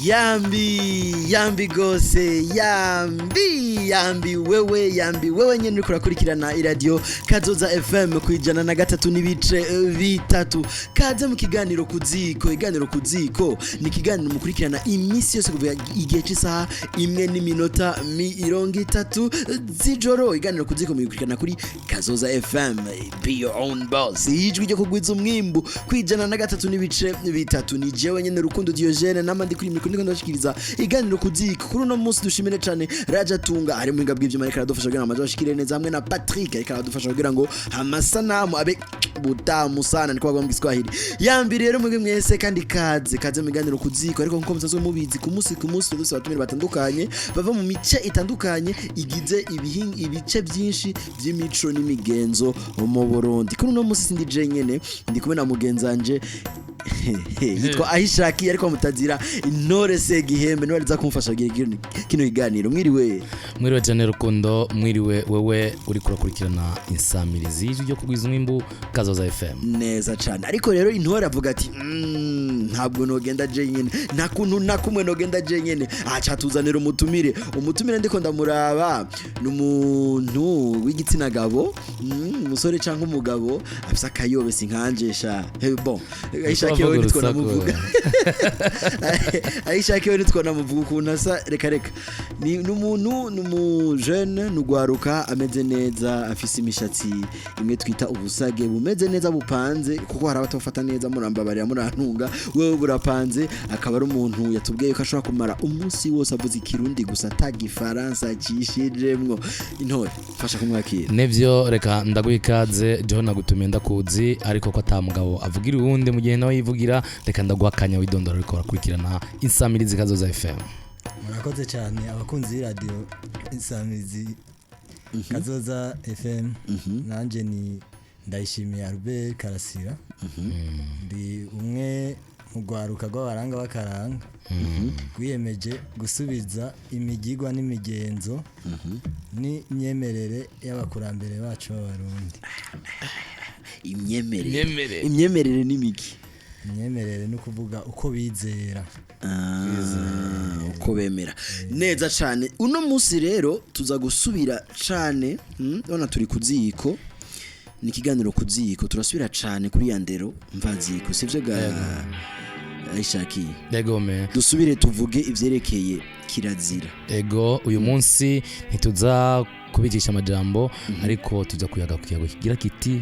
Yambi gose yambi wewe nyene uriko urakurikirana iradio Kazoza FM kwijana na gatatu n'ibice bitatu. Kaze mu kiganiro kuziko. Iganiro kuziko ni kiganiro mukurikirana imisi yose kuvuga igihe cy'isaha 1:30 z'ijoro. Iganiro kuziko mukurikirana kuri Kazoza FM. Be your own boss. Ijwi ryo kugwiza umwimbu kwijana na gatatu n'ibice bitatu. Ni jewe nyene Rukundo Diogene namandi kuri mikoro ndiko ndashikiriza iganiro kuziko. Kuri no munsi dushimire cyane Raja Tunga ari mu hinga bw'ivyuma ariko aradufasha kugira ngo amajashikire neza hamwe na Patrick ariko aradufasha kugira ngo amasanamu abe butamu sana niko bagwa mu Kiswahili. Yambi rero mwebwe mwese kandi kaze mu iganiro kuziko ariko nko musazo mubizi ku munsi dose batumire batandukanye bava mu mice itandukanye igize ibice byinshi by'imico n'imigenzo mu Burundi. Kuri no munsi sindi je nyene ndi kumwe na mugenzanje yitwa Ahishaki ariko mutazira intore se gihembe niwe ariza kumfasha kino iganiro. Mwiriwe cyane Rukundo, mwiriwe wewe uri kurakurikirana insamirizi ryo kugwiza umwimbu Kazoza FM. Neza cyane ariko rero intore avuga ati ntabwo nogenda je nyene nakuntu nakumwe nogenda je nyene acha tuzanira umutumire ndiko ndamuraba n'umuntu w'igitsina gabo umusore cyangwa umugabo afisa kayobe sinkanjesha bon Aishakiwe nitwa muvuga Aishakiwe nitwa namuvuga ukuntu asa reka ni n'umuntu n'umujene n'ugwaruka ameze neza afise imishatsi imwe twita ubusage bumeze neza bupanze kuko hari abatofata neza murambabarira murantunga wewe burapanze akaba ari umuntu yatubwiye ko ashobora kumara umunsi wose avuze ikirundi gusa tagifaransa cishijemwo. Intore fasha kumwakira nevyo reka ndaguhikaze jeho nagutumiye ndakuzi ariko ko atamugabo avugira uwundi mu gihe nawe yivugira reka ndaguhakanya widondora ariko barakurikirana insamirizi Kazoza FM. Murakoze cyane abakunzi radio insamirizi Kazoza FM. Nanje ni ndayishimiye Albert KARASIRA. Ndi umwe mu gwaruka rw'abaranga bakaranga gwiyemeje gusubiza imigigwa n'imigenzo ni imyemerere y'abakurambere bacu b'Abarundi. Imyemerere n'imiki imyemerere no kuvuga uko bizera uko bemera neza cyane. Uno munsi rero tuza gusubira cyane ona turi kuziko ni kiganiro kuziko turasubira cyane kuri ya ndero mvaziko sivyo ga Aishaki yego me dusubire tuvuge ivyerekeye kirazira. Ego uyu munsi ntituza kubigisha amajambo ariko tuza kuyaga kuyago kigira kiti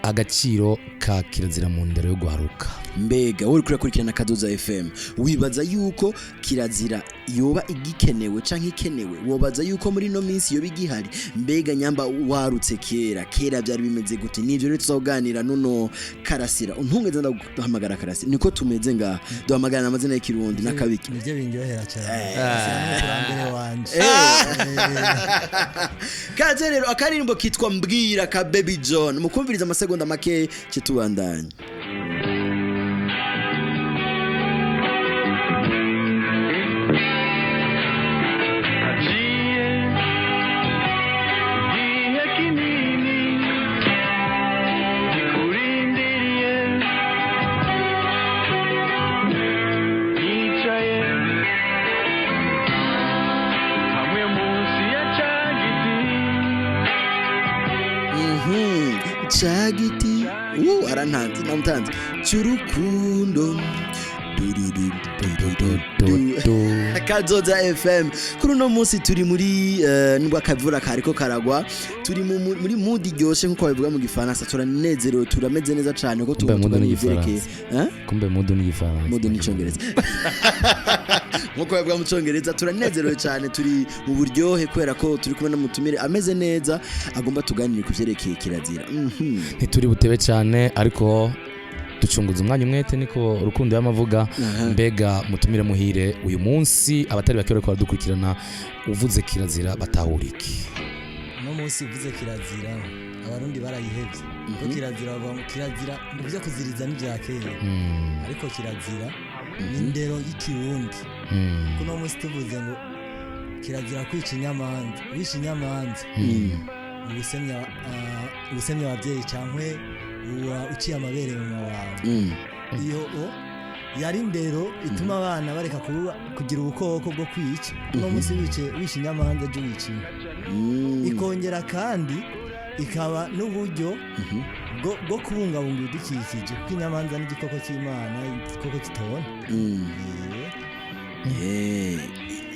agaciro ka kirazira mu ndero yo gwaruka. Mbega wowe kurakurikirana Kazoza FM wibaza yuko kirazira yoba igikenewe canke ikenewe? Wobaza yuko muri no minsi yoba igihari? Mbega nyamba warutse kera byari bimeze gute? Nivyo rero tuzaganira nuno Karasira. Untungeze ndahamagara Karasira niko tumeze nga duhamagara amazina y'ikirundi nakabiki nivyo binjohera cyane kurambere wanje. Kaze rero akaririmbo kitwa mbwira ka Baby John mukumviriza amasegonda make kitubandanye. Chagiti arantanze namutanze cyurukundo Kazoza FM. Kuri no munsi turi muri nubwo akavura kariko karagwa turi muri mood iryoshe nkuko babivuga mu Gifaransa. Turanezerewe turameze neza cyane ko tubona n'Igifaransa. Kumbe mood n'Igifaransa. Mood n'Icyongereza. Nkuko babivuga mu Cyongereza turanezerewe cyane turi mu buryohe kwera ko turi kumwe n'umutumire ameze neza agomba tuganire ku vyerekeye kirazira. Ntituri butebe cyane ariko ducunguza umwanya umwete niko Rukundo y'amavuga. Mbega mutumire muhire uyu munsi abatari bakero ko dukurikirana uvuze kirazira batahuriki. No munsi uvuze kirazira Abarundi barayihevye. Ko kirazira nivyo kuziriza n'ivyakeye. Ariko kirazira ni ndero y'ikirundi. Kuno munsi tuvuze ngo kirazira kwica inyamanza, wisha inyamanza. Ubusemya abavyeyi cankwe uciye amabere mu wawe. Iyo yari ndero ituma abana bareka kugira ubukoko bwo kwica no munsi wishe inyamanza ejo wica ikongera kandi ikaba n'uburyo bwo kubungabunga ibidukikije kuko inyamanza n'igikoko cy'Imana igikoko kitobona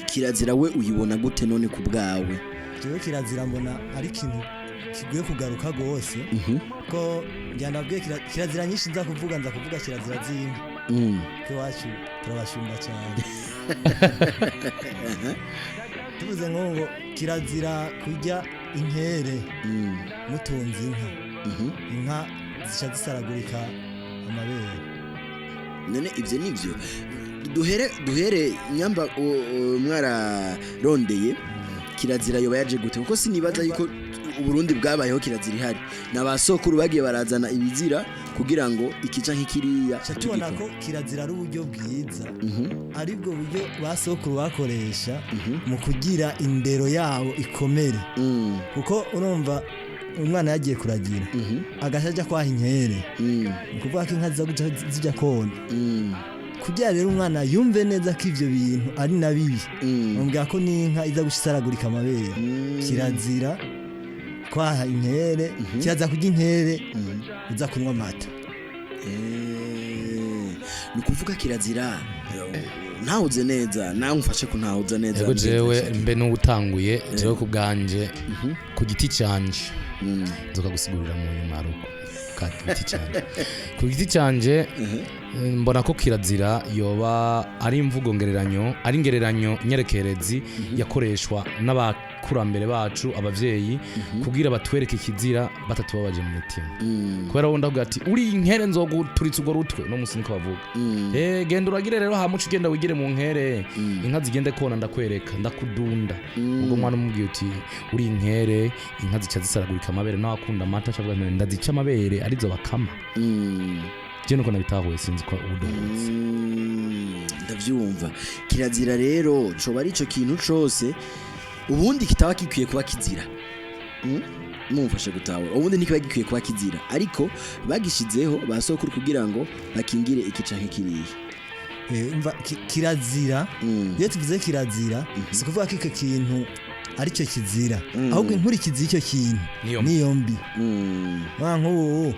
kirazira we uyibona gute none ku bwawe? jewe kirazira mbona ari ikintu kigiye kugaruka rwose ko njyanabwiye kirazira nyinshi nza kuvuga kirazira z'inka iwacu turabashumba cyane tuvuze ngo kirazira kurya inkere mutunze inka zica zisaragurika amabere. None ivyo nivyo duhere nyamba mwararondeye kirazira yoba yaje gute kuko sinibaza yuko Uburundi bwabayeho kirazira ihari n'abasokuru bagiye barazana ibizira kugira ngo ikica nk'ikiriya tubona ko kirazira ari uburyo bwiza aribwo buryo basokuru bakoresha mu kugira indero yabo ikomere kuko urumva umwana yagiye kuragira agashaja kwaha inkere kuvuga ko inka zijya kona kugira rero umwana yumve neza ko ivyo bintu ari nabibi mbwa ko n'inka iza gusaragurika amabere kirazira kwaha inkere kirazira kurya inkere uza kunywa amata. Ni kuvuga kirazira ntawuze neza nawe umfashe ko ntawuza neza yego jewe mbe n'utanguye jewe ku bwanje ku giti canje nzoka gusigurira mu maruko ku giti canje mbona ko kirazira yoba ari imvugo ngereranyo nyerekerezi yakoreshwa n'abakurambere bacu abavyeyi kugira batwereke ikizira batatubabaje mu mutima kubera wonda kugira ati uri inkere nzoguturitsa ugo rutwe no musi niko bavuga genda uragire rero hamuca ugenda wigire mu nkere inka zigende kona ndakwereka ndakudunda ubwo mwana umubwiye uti uri inkere inka zica zisaragurika amabere n'abakunda amata cyangwa ndazica amabere arizo bakama je nuko nabitahuye sinzi ko ubudonzi ndavyumva. Kirazira rero coba ari ico kintu cose ubundi kitaba kikwiye kuba kizira mumfashe gutahura ubundi ntikiba gikwiye kuba kizira ariko bagishizeho basokuru kugira ngo bakingire ikica nk'ikiriya. Umva kirazira iyo tuvuze kirazira si kuvuga ko icyo kintu aricyo kizira ahubwo inkurikizi y'icyo kintu niyo mbi. nk'ubu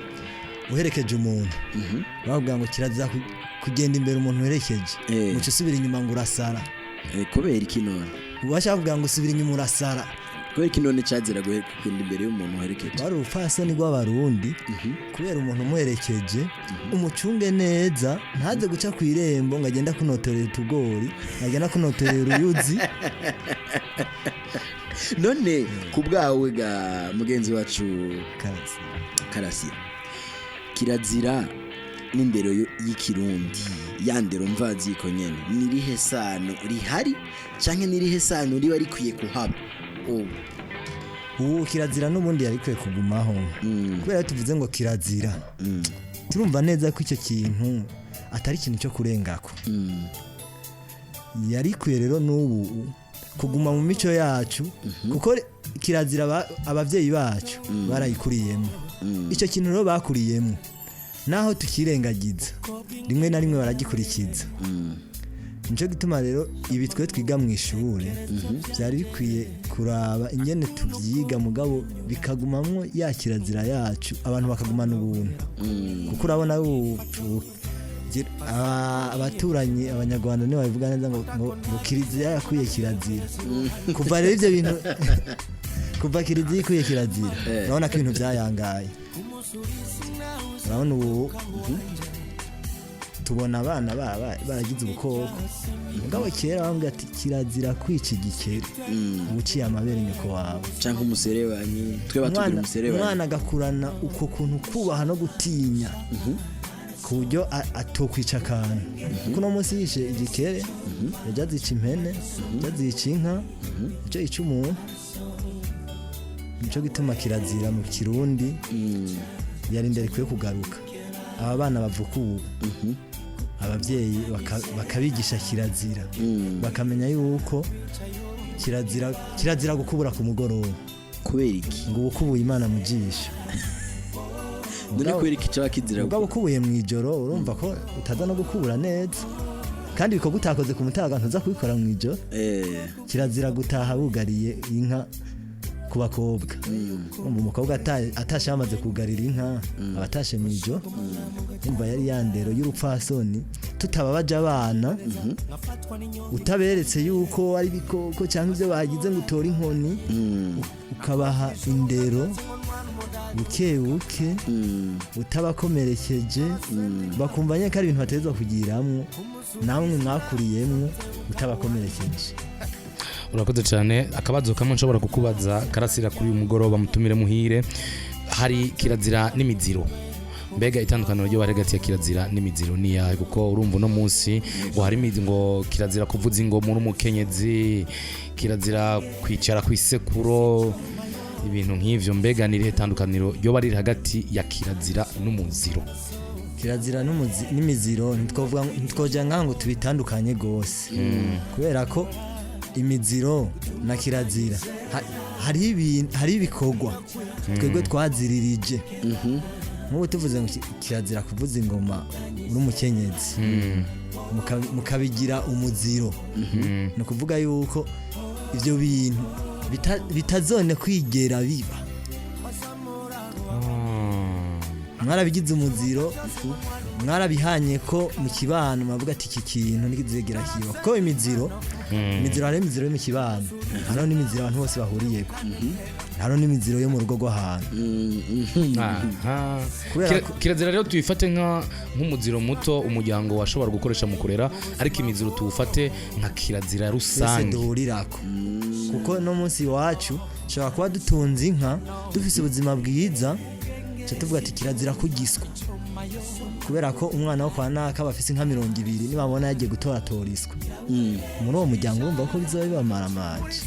uherekeje umuntu bavuga ngo kirazira kugenda imbere umuntu uherekeje muco usubira inyuma ngo urasara kubera iki none ubasha kuvuga ngo usubira inyuma urasara kubera iki none cazira kugenda imbere y'umuntu uherekeje bari ubufasoni rw'Abarundi kubera umuntu umuherekeje umucunge neza ntaze guca ku irembo ngo agenda kunotorera utugori agenda kunotorera uruyuzi. None ku bwawe ga mugenzi wacu Karasira kirazira n'indero y'ikirundi ya ndero mvaziko nyene nirihe sano rihari canke nirihe sano riba rikwiye kuhaba? Kirazira n'ubundi yarikwiye kugumaho kubera tuvuze ngo kirazira turumva neza ko icyo kintu atari ikintu cyo kurengako yarikwiye rero n'ubu kuguma mu mico yacu kuko kirazira abavyeyi bacu barayikuriyemo icyo kintu rero bakuriyemo naho tukirengagiza rimwe na rimwe baragikurikiza. Nico gituma rero ibi twe twiga mu ishure byari bikwiye kuraba ingene tuvyiga mugabo bikagumamwo ya kirazira yacu abantu bakagumana ubuntu kuko urabona abaturanyi abanyarwanda nibo babivuga neza ngo kirazira yakwiye kirazira kuva rero ivyo bintu kuva kirazira yakwiye kirazira urabona ko ibintu byayangaye. urabona ubu tubona abana baragize ubukoko mugabo kera bambwira ati kirazira kwica igikeri uciye amabere nyoko wawe canke umuserebanyi twe batugira umuserebanyi umwana agakurana uko kuntu kubaha no gutinya ku buryo atokwica akantu kuno munsi yishe igikere yazica impene yazica inka icyo yica umuntu. Nico gituma kirazira mu Kirundi yari ndere kwiye kugaruka aba bana bavuka ubu abavyeyi bakabigisha kirazira bakamenya yuko kirazira gukubura ku mugoroba kubera iki ngo ubukubuye Imana mu jisho none kwera iki caba kizira ubwo ukubuye mu ijoro urumva ko utaza no gukubura neza kandi biko gutakoze ku mutaga ntuza kubikora mu ijoro kirazira gutaha bugariye inka ku bakobwa umukobwa atashe yamaze kugarira inka abatashe mu ijoro umva yari yandero y'urupfasoni tutababaje abana utaberetse yuko ari bikoko cyangwa ivyo bagize ngo utore inkoni ukabaha indero buke utabakomerekeje bakumva nyine ko ari ibintu batezwa kugiramwo namwe mwakuriyemwo utabakomerekeje. Urakoze cyane. Akabazo kamwe nshobora kukubaza Karasira kuri uyu mugoroba mutumire muhire, hari kirazira n'imiziro, mbega itandukaniro ryo hagati ya kirazira n'imiziro ni yahe? Kuko urumva no munsi ngo hari imizi ngo kirazira kuvuza ingoma n'umukenyezi, kirazira kwicara ku isekuro, ibintu nk'ivyo, mbega ni irihe tandukaniro ryo bari hagati ya kirazira n'umuziro? Kirazira n'imiziro ntitwoja ngango tubitandukanye gose kubera ko imiziro na kirazira hari ibikorwa twebwe twaziririje. Nk'ubu tuvuze ngo kirazira kuvuza ingoma n'umukenyezi mukabigira umuziro, ni ukuvuga yuko ivyo bintu bitazone kwigera biba. Mwarabigize umuziro, mwarabihanye ko mu kibano mavuga ati iki kintu nigizegera kiba ko imiziro hari imiziro yo mu kibano, hano n'imiziro abantu bose bahuriyeko, hano n'imiziro yo mu rugo rw'ahantu. Kirazira rero tuyifate nk'umuziro muto umuryango washobora gukoresha mu kurera, ariko imiziro tuwufate nka kirazira rusange duhurirako, kuko no munsi iwacu shobora kuba dutunze inka dufise ubuzima bwiza, tuvuga ati kirazira kugiswa kubera ko umwana wo kwa naka bafise inka 200 nibabona yagiye gutoratora iswa muri uwo muryango urumva ko bizoba bibamara amaji.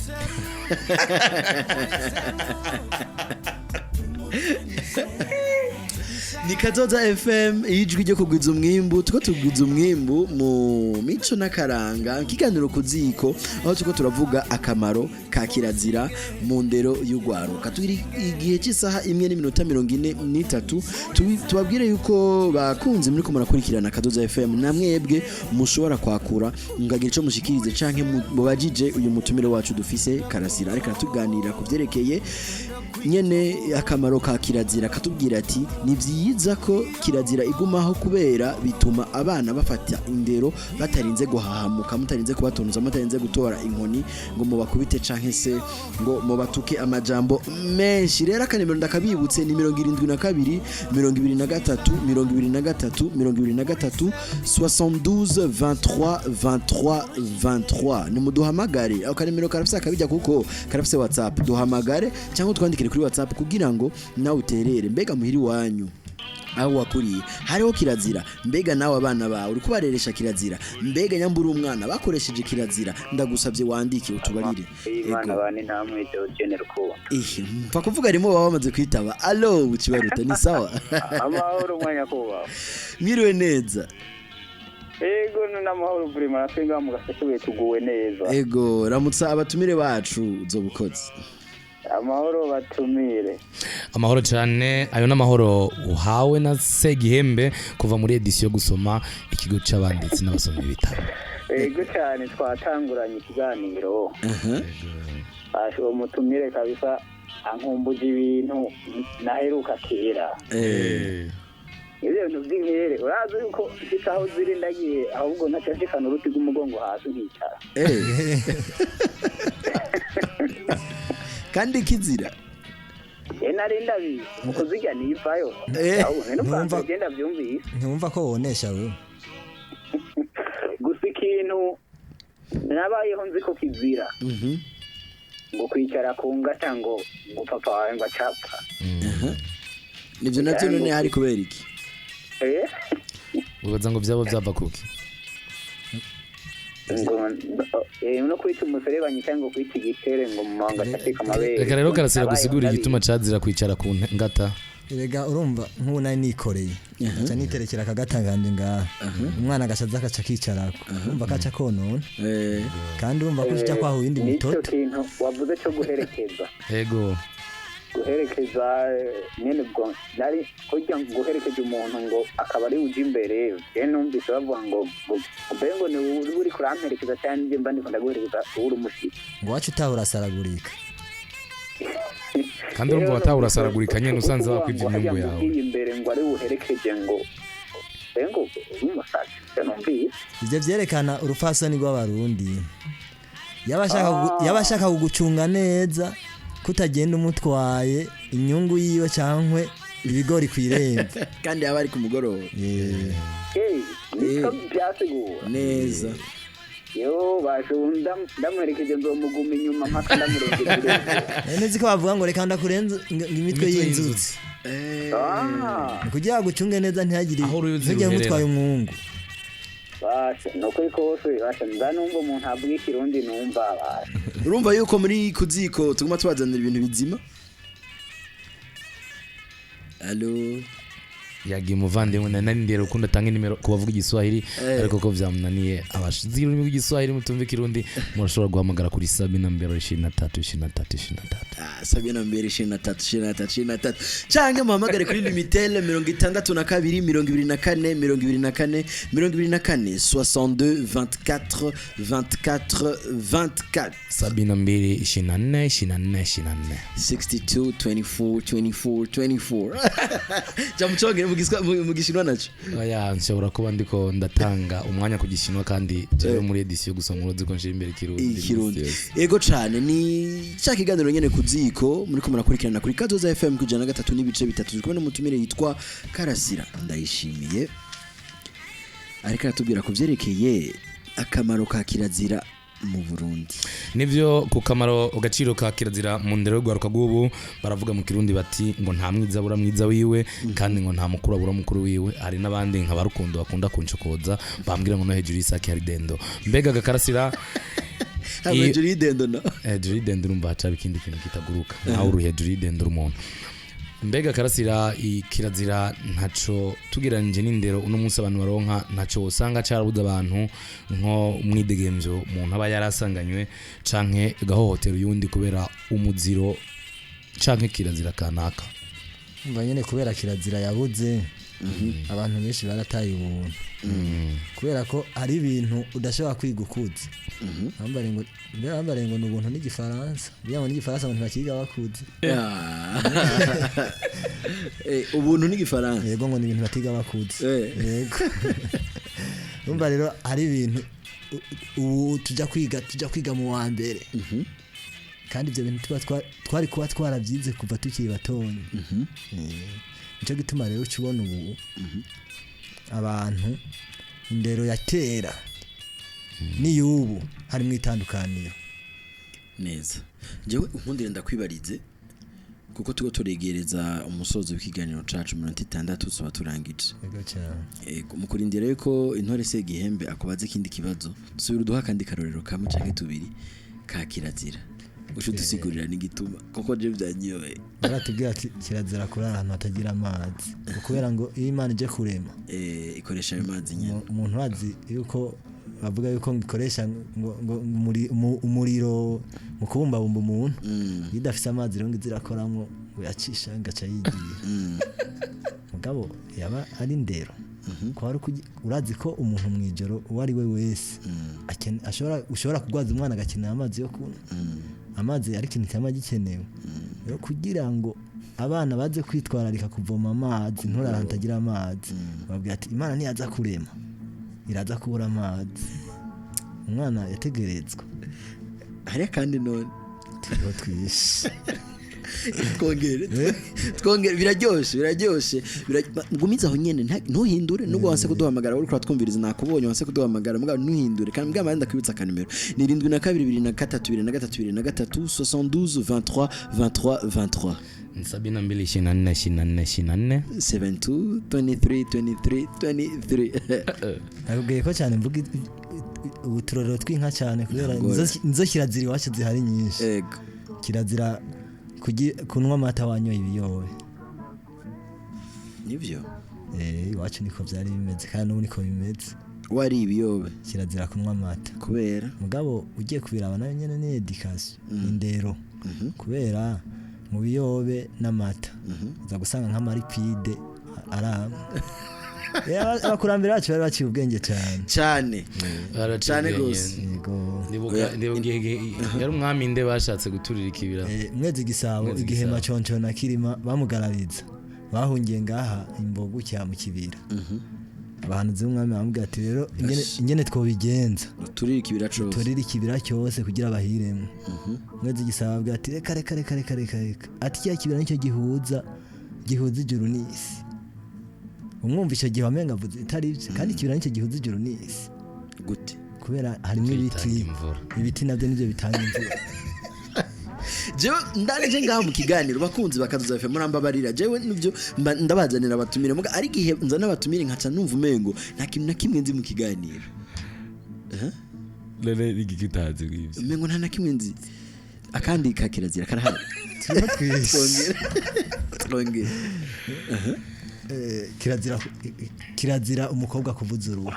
Ni Kazoza FM ijwi ryo kugwiza umwimbu, tuko tugwiza umwimbu mu mico n'akaranga, kiganiro kuziko aho tuko turavuga akamaro ka kirazira mu ndero y'ugwaruka. Turi igihe cy'isaha 1:43 tubabwire yuko bakunze muri ko murakurikirana Kazoza FM, na mwebwe mushobora kwakura ngagira ico mushikirize canke mubajije uyu mutumire wacu dufise Karasira ariko tuganira kuvyerekeye nyene akamaro ka kirazira, katubwira ati ni vyiza ko kirazira igumaho kubera bituma abana bafata indero batarinze guhahamuka, mutarinze kubatonuza, mutarinze gutora inkoni ngo mubakubite canke se ngo mubatuke amajambo menshi. Rero akanimero ndakabibutse ni 72 23 72 23 23 ni muduhamagare. Akanimero karafise akabijya kuko karafise WhatsApp, duhamagare cyangwa twandikire kuri WhatsApp kugira ngo nawe uterere, mbega muhiri wanyu aho wakuriye hariho kirazira, mbega nawe abana bawe uri kubareresha kirazira, mbega nyambura umwana bakoresheje kirazira, ndagusabye wandike utubarire. Imana bane namwe George Ruko mfa kuvuga arimo baba bamaze kwitaba. Allo ukibaruta ni sawa? Amahoro mwanya kuba mwiriwe neza? Ego n'amahoro buri marasenga mu gasekuye tuguwe neza. Ego ramutsa abatumire bacu uzobukoze. Amahoro batumire. Amahoro cyane, ayo n'amahoro uhawe na Segihembe kuva muri edition gusoma ikigo c'abanditsi n'abasomyi bitabo. Ego cyane twatanguranye ikiganiro. Asho mutumire kabisa ankumbuje ibintu naheruka kera. Ibyo bintu by'inkere urazi uko zitaho zirindagiye ahubwo ntacashikana uruti rw'umugongo hasi nkicara. Kandi kizira narinda bi mukuzijya nivayo numva genda byumvise ntumva ko wonesha we gusa ikintu nabayeho nzi ko kizira ngo kwicara ku ngata ngo papa wawe ngo acapfa. Nivyo navyo none hari kubera iki? Ubaza ngo byabo byava kuki? No kwita umuserebanyi cyangwa kwita igitere ngo mumanga cyafika amabere. Reka rero Karasira gusigura igituma cazira kwicara ku ngata. Erega urumva nk'ubu nari nikoreye aca niterekera akagatanganje ngaha umwana agashaza akaca kicarako urumva kaca konona kandi urumva ko ujya kwaho ibindi mitoto kintu wavuze cyo guherekeza. Yego guherekeza nyene bwo nari kujya guherekeza umuntu ngo akaba ari uje imbere numvise bavuga ngo bengo ni uri kuramperekeza cyane nje mba ndiko ndaguherekeza uri umushitsi ngo wacu utahura saragurika kandi urumva watahura saragurika nyene usanze wakwivye inyungu yawe imbere ngo ari buherekeje ngo bengo umusazi numvise ivyo vyerekana urufasoni rw'abarundi yabashaka kugucunga neza kutagenda umutwaye inyungu yiwe cankwe ibigori kwiremba kandi yaba ari ku mugoroba niko byasigura neza yo bashunda ndamuherekeje nzomuguma inyuma mpaka ndamurekeje nezi ko bavuga ngo reka ndakurenza imitwe y'inzuzi kugira gucunge neza ntihagire ntujye mutwaye umwungu basha nuko ikose basha ndanumva umuntu avuga ikirundi numva basha urumva yuko muri kuziko tuguma tubazanira ibintu bizima allo yagiye umuvandimwe na ndero ukunda tanga nimero kubavuga igiswahili ariko ko vyamunaniye abashizi ururimi rw'igiswahili mutumva ikirundi murashobora guhamagara kuri 73 73 canke muhamagare kuri limitel 62 62 62 jamuchongere mu gishinwa naco oya nshobora kuba ndiko ndatanga umwanya ku gishinwa kandi jewe muri edition gusa murozi ko nshira imbere ikirundi ego cane ni cha kiganiro nyene kuziko muri ko murakurikirana kuri Kazoza FM kujana 3 n'ibice bitatu turi kubona mutumire yitwa Karasira Ndayishimiye ariko atubwira ko vyerekeye akamaro ka kirazira mu Burundi nivyo ku kamaro agaciro ka kirazira mu ndero rw'Uburundi gubu baravuga mu kirundi bati ngo nta mwiza bura mwiza wiwe kandi ngo nta mukuru bura mukuru wiwe hari nabandi nka barukundo bakunda kuncokoza bambwira ngo no hejuru y'isaki hari dendo mbega gakarasira hejuru y'idendo no hejuru y'idendo urumva haca ikindi kintu kitaguruka naho uri hejuru y'idendo umuntu mbega karasira ikirazira ntaco tugiranije n'indero uno munsi abantu baronka ntaco usanga carabuza abantu nko mwidegemvyo umuntu aba yarasanganywe canke gahohotera uyundi kubera umuziro canke kirazira kanaka umva nyene kubera kirazira yabuze abantu benshi barataye ubuntu kubera ko hari ibintu udashobora kwigukuza ambare ngo n'ubuntu n'igifaransa biyamo n'igifaransa abantu bakiga bakuze ubuntu n'igifaransa yego ngo n'ibintu batiga bakuze yego umva rero hari ibintu ubu tujya kwiga mu wa mbere kandi ibyo bintu twari kuba twarabyize kuva tukiri batonya nicyo gituma rero ukibona ubu abantu indero ya kera n'iyubu harimo itandukaniro neza jewe unkundire ndakwibarize kuko tugo turegereza umusozo w'ikiganiro cacu 60 soba turangije yego cyane mu kurindira yuko intore se gihembe akubaze ikindi kibazo dusubira duha kandi karorero kamwe canke tubiri ka kirazira ushudusigurira n'igituma kuko je byanyoye baratubwira ati kirazira kuri ahantu hatagira amazi kubera ngo iyo Imana ije kurema ikoresha ayo mazi nyene umuntu wazi yuko bavuga yuko ngikoresha ngo umuriro mu kubumbabumba umuntu idafise amazi rero ngizirakoramo uyacisha ngaca yigiye mugabo yaba ari ndero kwari urazi ko umuntu mwijoro uwari we wese ushobora kugwaza umwana agakenera amazi yo kunywa amazi ari ikintu cyama gikenewe rero kugira ngo abana baze kwitwararika kuvoma amazi nturarahantagira amazi babwira ati Imana niyaza kurema iraza kubura amazi umwana yategerezwa hari kandi none tigo twishe twongere biraryoshe ngumiza aho nyene ntuhindure nubwo wanse kuduhamagara uri twumvirize nakubonye wanse kuduhamagara mugabo ntuhindure kandi mbwa manda kwibutsa kanimero ni 72 Sabina mbili 24 72 23 nakubwiye ko cyane mvuga ubuturoro tw'inka cyane kubera nizo kirazira iwacu zihari nyinshi yego kirazira kunywa amata wanyoye ibiyobe nivyo iwacu niko byari bimeze kandi n'ubu niko bimeze wari ibiyobe kirazira kunywa amata kubera mugabo ugiye kubiraba nayo nyene ni education indero kubera mu biyobe n'amata uza gusanga nk'amaripide arama abakurambere bacu bari baciye ubwenge cyane cyane gose ndibuka yari umwami nde bashatse guturira ikibira mwezi gisabo igihe maconco na kirima bamugarariza bahungiye ngaha imbogo cya mu kibira abahanuzi b'umwami bamubwira ati rero ingene twobigenza turira ikibira cyose kugira bahiremo mwezi gisabo abwira ati reka ati cya kibira nicyo gihuza ijuru n'isi umwumva icyo gihe wamenga avuze itari byo kandi ikibira nicyo gihuza ijuru n'isi gute kubera harimo ibiti nabyo nibyo bitanga imvura jewe ndaje ngaho mu kiganiro bakunzi bakazoza FM murambabarira jewe nivyo ndabazanira abatumire muga ari gihe nzana abatumire nkaca numva umengo nta kintu na kimwe nzi mu kiganiro lele igikitaze gwivyo umengo nta na kimwe nzi akandi kakirazira karahari twongera kirazira umukobwa kuvuza uruhu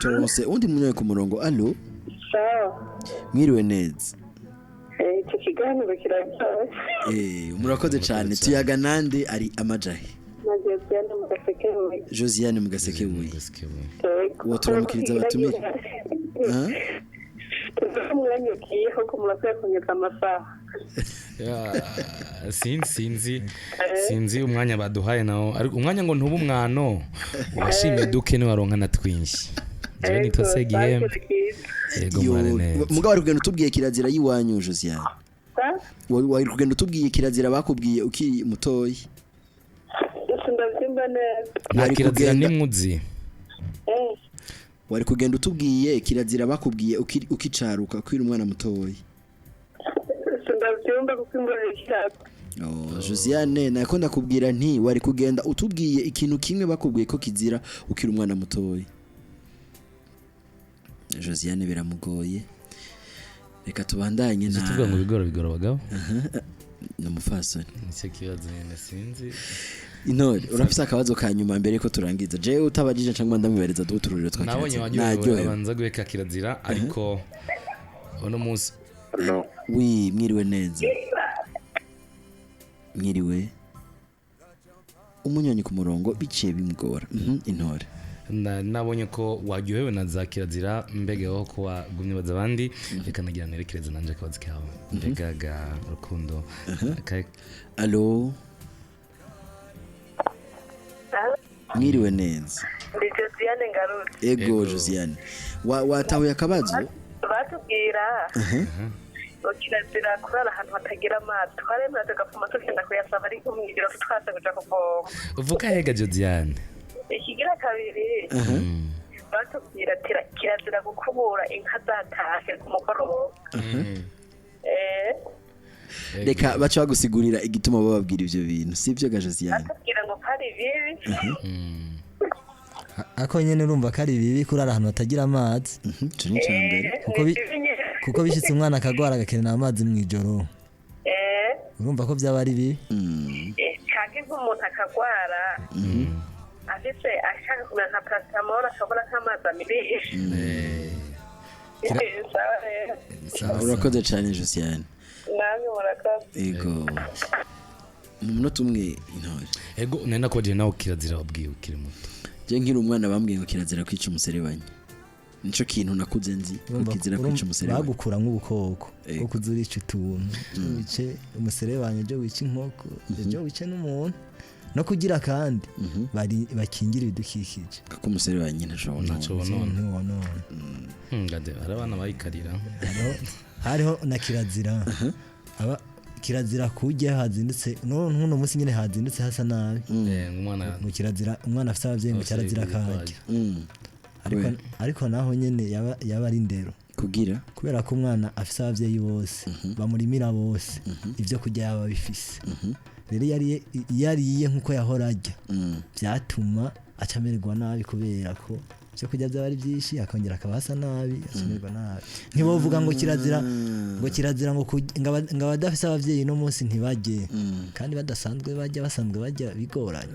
Torose undi munyoye ku murongo allo sawa mwiriwe neza icyo kiganiro kiraryoshye murakoze cyane tuyaga nande ari amajahe Josiane mu gasekebuye uwo turamukiriza abatumire umwanya ugiyeho ko murakoze kunyuza amasaha sinzi umwanya baduhaye nawo ariko umwanya ngo ntube umwano washimye duke niwaronka na twinshi jewe nitose gihembe yego mugabo ari kugenda utubwiye kirazira yiwanyu Josiane wari kugenda utubwiye kirazira bakubwiye ukiri mutoyi ndavyumva neza nta kirazira nimwuzi wari kugenda utubwiye kirazira bakubwiye ukicaruka kwira umwana mutoyi ndavyumva kuko imvura ishaka Josiane nako ndakubwira nti wari kugenda utubwiye ikintu kimwe bakubwiye ko kizira ukiri umwana mutoyi Josiane biramugoye reka tubandanye na tuvuga ngo bigoro bagabo n'umufasoni nicyo kibazo nyene sinzi intore urafise akabazo ka nyuma mbere ko turangiza jewe utabajije cyangwa ndamwibereza dutururiro twakira nabonye abanza guheka kirazira ariko uno munsi mwiriwe neza mwiriwe umunyonyi ku murongo biciye bimugora intore nabonye ko waryohewe na za kirazira mbegeho ko wagumye baza abandi reka nagira nerekereza nanje akabazo kawe mbegaga rukundo allo mwiriwe neza ndi Josiane ngarutse ego Josiane watahuye akabazo batubwira kirazira kurara ahantu hatagira amazi twaremaze gapfuma tugenda kuyasaba ariko mwigiro twaza kuja kuvoma uvuga hega Josiane ikigira kabiri batubwira kirazira gukubura inka zatahe ku mugoroba reka baca bagusigurira igituma bababwira ivyo bintu sivyo ga Josiane batubwira ngo kari bibi ako nyene urumva kari bibi kurara ahantu hatagira amazi cyo ni cyambere kuko bishitse umwana akagwara agakenera amazi mwijoro urumva ko byaba ari bibi canke nk'umuntu akagwara afise ashaka kumenya nka paracetamol ashobora nk'amazi amirisha urakoze cyane Josiane namwe murakoze ego mu munota umwe intore ego nenda ko je nawe kirazira wabwiye ukiri muto je nkiri umwana bambwiye ngo kirazira kwica umuserebanyi nico kintu nakuze nzi kizira kwica umuserebanyi bagukura nk'ubukoko bwo kuzurica utuntu wice umuserebanyi je wica inkoko je wice n'umuntu no kugira kandi bakingira ibidukikije kuko umuserebanyi ntashobora ngade arabana bayikarira hariho na kirazira kirazira kujya hazindutse none munsi nyine hazindutse hasa nabi mu kirazira umwana afite abavyeyi ngo kirazira kajya ariko naho nyene yaba ari ndero kugira kubera ko umwana afite abavyeyi bose bamurimira bose ivyo kujya yaba bifise rero yariye nkuko yahora ajya byatuma acamererwa nabi kubera ko cyo kujya byaba ari byinshi akongera akabasa nabi acamererwa nabi ntibovuga ngo kirazira ngo abadafise abavyeyi no munsi ntibajye kandi basanzwe bajya bigoranye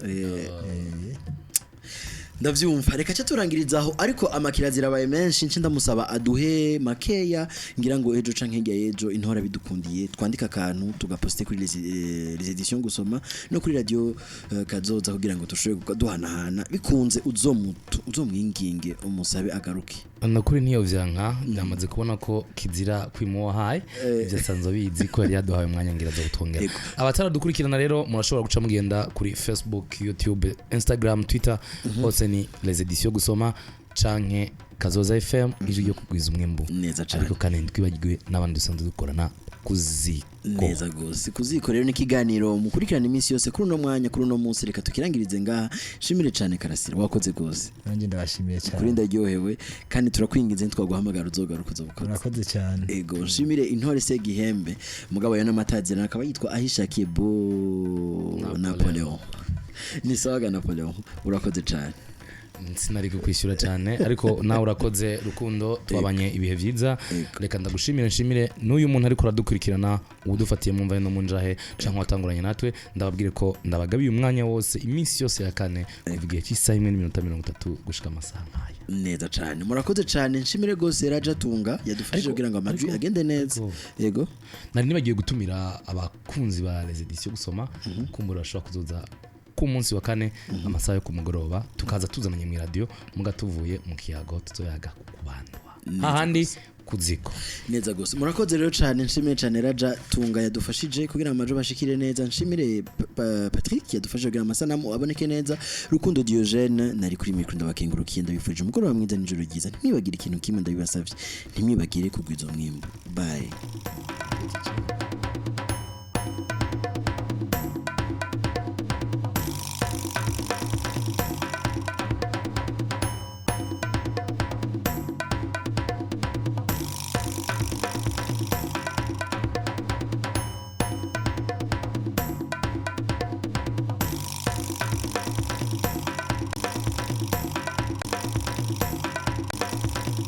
ndavyumva reka cyo turangirizaho ariko amakirazira abaye menshi nce ndamusaba aduhe makeya ngira ngo ejo canke hirya y'ejo intora bidukundiye twandika akantu tugaposte kuri les editions gusoma no kuri radio Kazoza kugira ngo tushobore duhanahana bikunze uzomwinginge umusabe agaruke nakuri niyo vyanka ndamaze kubona ko kizira kwimuwa hayi ivyo sanzo bizi ko yari yaduhaye umwanya ngira zo gutongera abataradukurikirana rero murashobora guca mugenda kuri Facebook, YouTube, Instagram, Twitter hose ni les editions gusoma canke Kazoza FM ije yo kugwiza umwimbu neza cyane ariko kandi twibagirwe n'abandi dusanzwe dukorana kuziko neza gose kuziko rero ni kiganiro mukurikirana iminsi yose kuri no mwanya kuri no munsi reka tukirangirize ngaha shimire cyane Karasira wakoze gose nanjye ndabashimiye cyane kuri ndaryohewe kandi turakwinginze ntitwaguhamagara uzogaruka uzobukora urakoze cyane ego shimire intore se gihembe mugabo yo n'amatazira akaba yitwa ahishakiye bo Napoleon ni saga Napoleon urakoze cyane sinari kwishyura cyane ariko nawe urakoze rukundo twabanye ibihe byiza reka ndagushimire nshimire n'uyu muntu ariko aradukurikirana udufatiye mu mva no munjahe canke watanguranye natwe ndababwire ko ndabagabiye umwanya wose iminsi yose ya kane kuvugiye cy'isaha 1:30 gushika amasaha nkaya neza cyane murakoze cyane nshimire gose Raja Tunga yadufashije kugira ngo amajwi agende neza yego nari nibagiye gutumira abakunzi ba les editions gusoma kumbura bashobora kuzoza ku munsi wa kane amasaha yo kumugoroba tukaza tuzananye mu radio mugatuvuye mu kiyago tuzoyaga kubandwa ahandi kuziko neza gose murakoze rero cyane nshimire cyane Raja Tunga yadufashije kugira amajo bashikire neza nshimire Patrick yadufashije kugira amasanamu aboneke neza rukundo Diogene nari kuri micro ndabakengurukiye ndabifuje umugoroba mwiza n'ijoro ryiza ntimwibagire ikintu kimwe ndabibasavye ntimwibagire kugwiza umwimbo bye